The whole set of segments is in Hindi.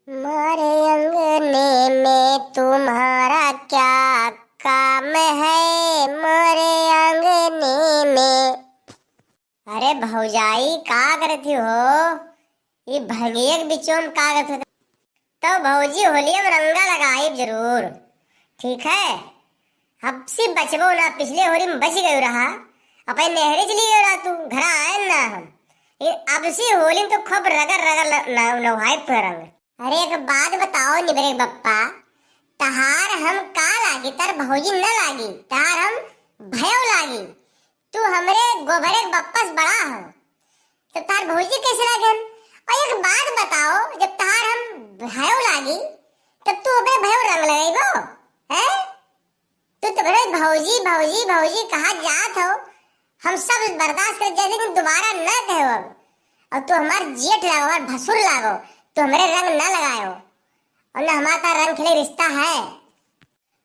मारे अंगने में तुम्हारा क्या काम है, मारे अंगने में। अरे भौजाई का करती हो? ये भंगियक बिचोम का करते हो? तो भौजी होली में रंगा लगाई जरूर, ठीक है। अब से बचबो ना, पिछले होली में बच गयो रहा, अपन नहरे चली गयो रहा, तू घर आए ना हम। अब से होली में तो खूब रगड़ रगड़ नहाए रंग। अरे एक बात बताओ निबरे बप्पा, तहार हम का लागी, तार भौजी न लागी, तहार हम भयो लागी। तू हमरे गोबरे बप्पा से बड़ा हो तो तार भौजी कैसे लागे? और एक बात बताओ, जब तहार हम भयो लागी तब तू अपने भयो रंग लगाइबो हैं? तू तो बड़े भौजी भौजी भौजी कहा जात हो, हम सब बर्दाश्त कर जाते, लेकिन दोबारा न कहो। और तू हमार जेठ लागो, हमार भसुर लागो, तो हमारे रंग न लगायो और न हमारा रंग खिले रिश्ता है।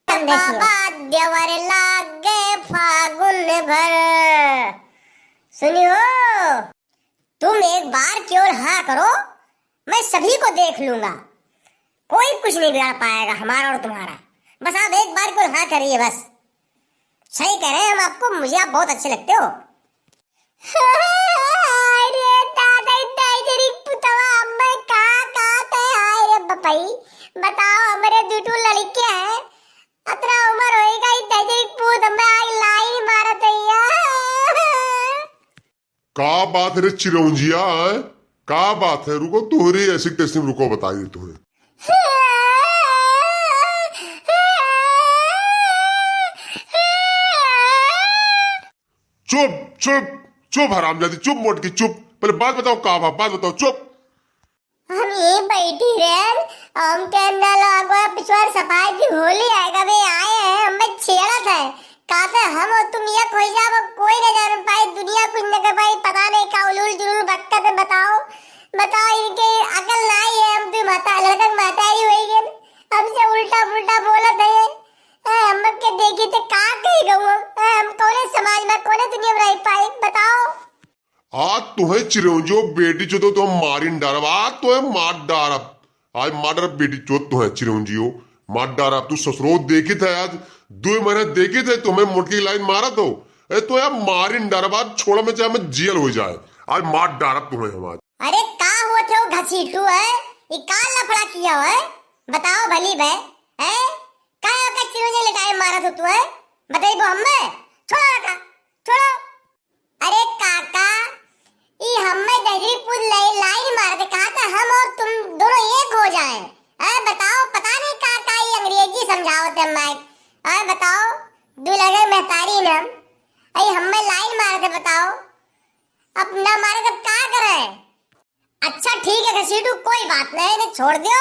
बाबा देवर लागे फागुन भर, सुनियो तुम एक बार केवल हाँ करो, मैं सभी को देख लूंगा, कोई कुछ नहीं बिगाड़ पाएगा हमारा और तुम्हारा। बस आप एक बार केवल हाँ करिए, बस। सही कह रहे हैं हम आपको, मुझे आप बहुत अच्छे लगते हो। बताओ हमारे दुटू लड़के हैं, अतरा उम्र होएगा ही तेरी पूत में आई लाइन मारत है। का बात है रे चिरौंजिया, का बात है? रुको तोहरी ऐसी कैसी, रुको बताइए तुम्हें। चुप चुप चुप हरामजादी, चुप मोटकी चुप। पहले बात बताओ, का बात बताओ, चुप। हम ये बैठी रहे, हम कहना लगवा पिछवाड़ सफाई की होली आएगा, वे आए हैं, हमें छेड़ा था कहते हम और तुम ये खोई जाओ, कोई न जान पाए, दुनिया कुछ न कर पाई, पता नहीं का उलूल जुलूल बक्का थे। बताओ बताओ, इनके अकल नहीं है, हम तो माता लड़का माता ही होएगी, हमसे उल्टा पुल्टा बोला थे। हम के देखी तो का कही गऊ, हम कोने समाज में कोने दुनिया में रह पाई? बताओ। आज तुम्हें चिरौंजियो बेटी चो तो हम मारिन डारब, आज तुम्हें मार डारब, आज मार डारब बेटी चो तुम्हें चिरौंजियो मार डारब। तू ससुरो देखी थे, आज 2 महीने देखी थे तुम्हें मोटकी लाइन मारा तो तो यार मारिन डारब, आज छोड़ा में चाहे हमें जेल हो जाए, आज मार डारब तुम्हें हम आज। अरे का हुआ थे वो घसीटू है, ये का लफड़ा किया है? बताओ भली बे है, का चिरौंजिया लटाए मारा था तू है? बताइए हमें, छोड़ो का छोड़ो। अरे काका ये हमें दहरी पुल लाइन मार के कहा था हम और तुम दोनों एक हो जाएं। बताओ, पता नहीं काका ये अंग्रेजी समझावत है मैं। बताओ दो लगे महतारी ने अरे हमें लाइन मारे थे, बताओ अब ना मारे तब क्या करें? अच्छा ठीक है घसीटू, कोई बात नहीं, इन्हें छोड़ दियो,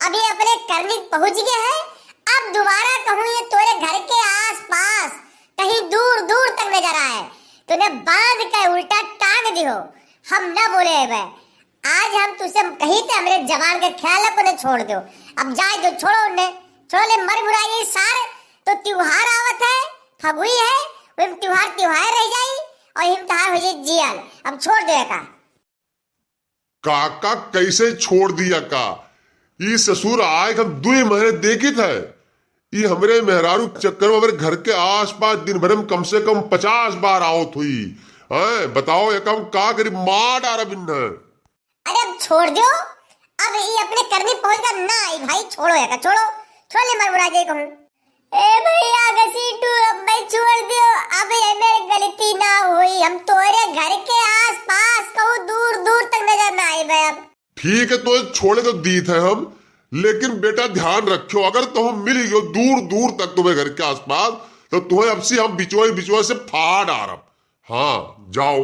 अभी अपने करनी पहुंच गए हैं। अब दोबारा कहूँ ये तेरे घर के आस पास कहीं दूर दूर तक नजर आए, तूने बांध के उल्टा टांग दियो, हम ना बोले वे। आज हम तुझसे कही थे हमरे जवान के ख्याल को छोड़ दो, अब जाए दो, छोड़ो उन्हें, छोड़ो ले, मर बुराई सार। तो त्योहार आवत है, फगुई है, वो त्योहार रह जाई और हिम त्योहार हो जाए जियाल, अब छोड़ दे का। काका कैसे छोड़ दिया का? ये ससुर आए हम 2 महीने देखी थे, ये हमरे मेहरारू चक्कर में हमारे घर के आसपास दिन भर में कम से कम 50 बार आवत हुई है। बताओ एक हम का करी, मार डारा बिन। अरे अब छोड़ दो, अब ये अपने करनी पहुंच कर ना आई भाई, छोड़ो या छोड़ो, छोड़ ले, मर बुरा जाए कहूं। ए भैया घसीटू, अब मैं छोड़ दियो, अब ये मेरी गलती ना हुई, हम तोरे घर के आसपास कहूं दूर दूर तक नजर ना आई भाई। अब ठीक है तो छोड़े तो दी थे हम, लेकिन बेटा ध्यान रखो, अगर तुम मिल गयो दूर दूर तक तुम्हें घर के आसपास, तो तुम्हें अब से हम बिचवा से फाड़ आ रहा। हाँ जाओ।